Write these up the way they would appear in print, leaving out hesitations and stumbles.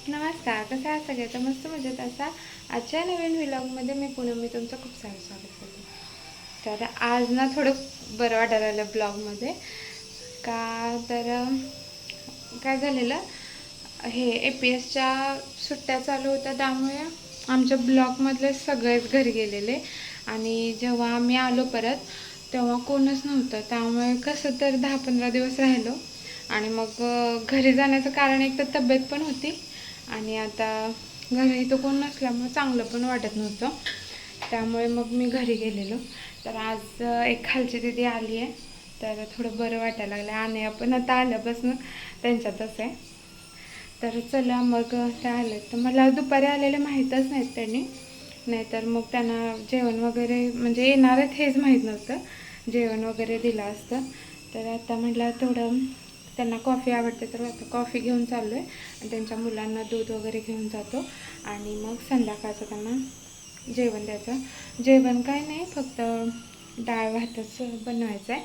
नमस्कार, कसं आहे सगळे? तर मस्त मजेत असा. आजच्या नवीन व्लॉगमध्ये मी तुमचं खूप सारं स्वागत करते. तर आज ना थोडं बरं वाटायला लागलं ब्लॉगमध्ये. का तर काय झालेलं, हे APSच्या सुट्ट्या चालू होत्या, त्यामुळे आमच्या ब्लॉकमधले सगळेच घरी गेलेले. आणि जेव्हा आम्ही आलो परत तेव्हा कोणच नव्हतं. त्यामुळे कसं तर 10-15 दिवस राहिलो. आणि मग घरी जाण्याचं कारण एक तर तब्येत पण होती, आणि आता घरी इथं कोण नसल्यामुळे चांगलं पण वाटत नव्हतं. त्यामुळे मग मी घरी गेलेलो. तर आज एक खालची दीदी आली आहे, तर थोडं बरं वाटायला लागलं. आणि आपण आता आल्यापासून त्यांच्यातच आहे. तर चला मग त्या आले, तर मला दुपारी आलेले माहीतच नाहीत त्यांनी. नाहीतर मग त्यांना जेवण वगैरे म्हणजे येणार आहेत हेच माहीत नव्हतं. जेवण वगैरे दिलं असतं. तर आता म्हटलं थोडं त्यांना कॉफी आवडते, तर आता कॉफी घेऊन चाललो आहे. आणि त्यांच्या मुलांना दूध वगैरे घेऊन जातो. आणि मग संध्याकाळचं त्यांना जेवण द्यायचं. जेवण काय नाही, फक्त डाळ भातच बनवायचं आहे.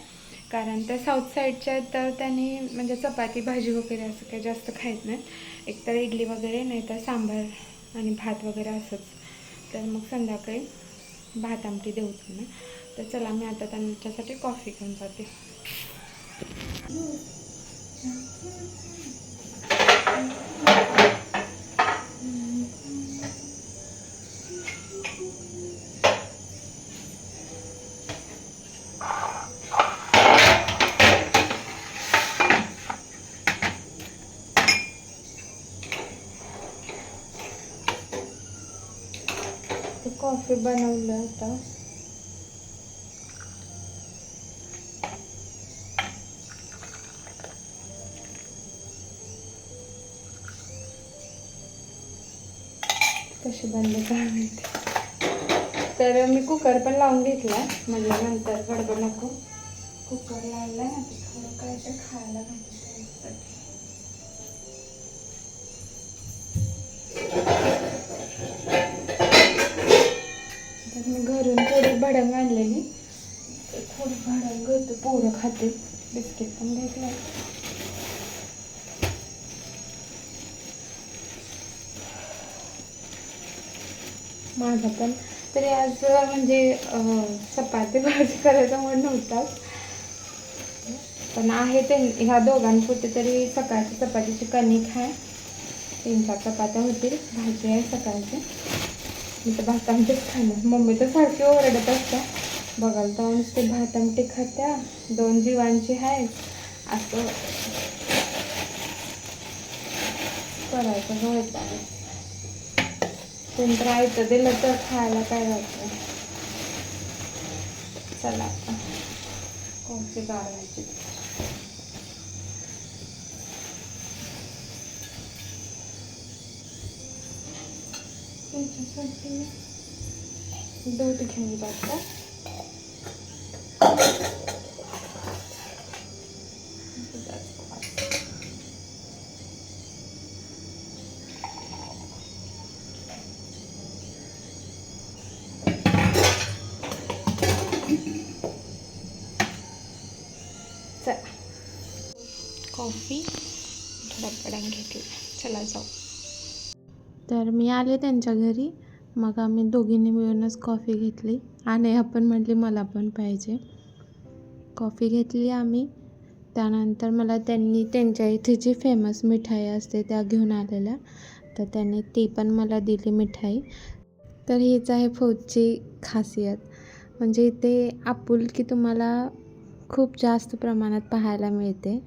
कारण त्या साऊथ साईडच्या आहेत, तर त्यांनी म्हणजे चपाती भाजी वगैरे असं काही जास्त खात नाहीत. एकतर इडली वगैरे, नाही तर सांबार आणि भात वगैरे असंच. तर मग संध्याकाळी भात आमटी देऊ त्यांना. तर चला मी आता त्यांच्यासाठी कॉफी घेऊन जाते. ते कॉफी बनवलं आता. कशी बनले काय माहिती. तर मी कुकर पण लावून घेतला, म्हणजे नंतर गडबड नको. कुकर लावला ना, ते थोडं काय ते खायला घालते त्यासाठी. तर मी घरून थोडी भडंग आणलेली, थोडी भडंग होते, पोरं खाते. बिस्किट पण घेतलं. माझं पण तरी आज म्हणजे चपाती भाजी करायचं म्हणून नव्हताच, पण आहे ते ह्या दोघांपुरते तरी सकाळची चपातीची कणिक आहे. 3-4 चपात्या होतील, भाजी आहे सकाळची. मी तर भात आमटीच खाणार. मम्मी तर सारखी ओरडत असत्या, बघाल तर नुसते भात आमटी खात्या, 2 जीवांची आहे असं करायचं होतं. कोणतं राहायचं दिलं तर खायला काय राहायचं. चला आता कॉफी गाळायची. त्याच्यासाठी दूध घेऊन जातो. चला कॉफी डब्बड्यान घेतली. चला जाऊ. तर मी आले त्यांच्या घरी. मग आम्ही दोघींनी मिळूनच कॉफी घेतली. आणि आपण म्हटली मला पण पाहिजे. कॉफी घेतली आम्ही. त्यानंतर मला त्यांनी त्यांच्या इथे जी फेमस मिठाई असते त्या घेऊन आलेल्या, तर त्यांनी ती पण मला दिली मिठाई. तर हीच आहे फौजची खासियत. म्हणजे इथे आपुलकी तुम्हाला खूप जास्त प्रमाणात पाहायला मिळते.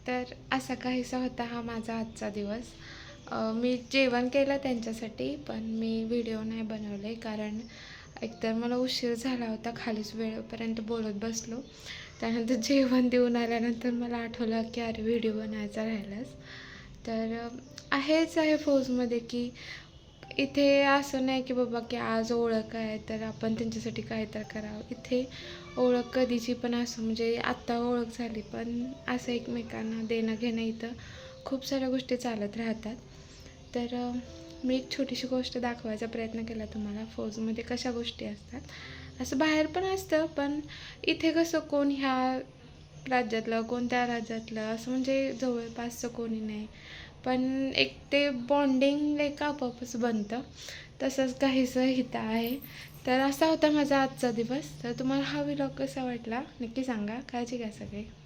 तर असा काहीसा होता हा माझा आजचा दिवस. मी जेवण केलं त्यांच्यासाठी, पण मी व्हिडिओ नाही बनवले, कारण एकतर मला उशीर झाला होता. खालीच वेळेपर्यंत बोलत बसलो. त्यानंतर जेवण देऊन आल्यानंतर मला आठवलं की अरे व्हिडिओ बनायचा राहिलाच. तर आहेच आहे फौजमध्ये की इथे असं नाही की बाबा की आज ओळख आहे तर आपण त्यांच्यासाठी काय तर करावं. इथे ओळख कधीची पण असो, म्हणजे आत्ता ओळख झाली पण असं एकमेकांना देणं घेणं इथं खूप साऱ्या गोष्टी चालत राहतात. तर मी एक छोटीशी गोष्ट दाखवायचा प्रयत्न केला तुम्हाला. फौजमध्ये कशा गोष्टी असतात, असं बाहेर पण असतं, पण इथे कसं कोण ह्या राज्यातलं कोण त्या राज्यातलं असं म्हणजे जवळपासचं कोणी नाही. पण एक ते बॉन्डिंग एक आपोआपच बनतं, तसंच काहीसं हितं आहे. तर असा होता माझा आजचा दिवस. तर तुम्हाला हा व्लॉग कसा वाटला नक्की सांगा. काळजी घ्या सगळे.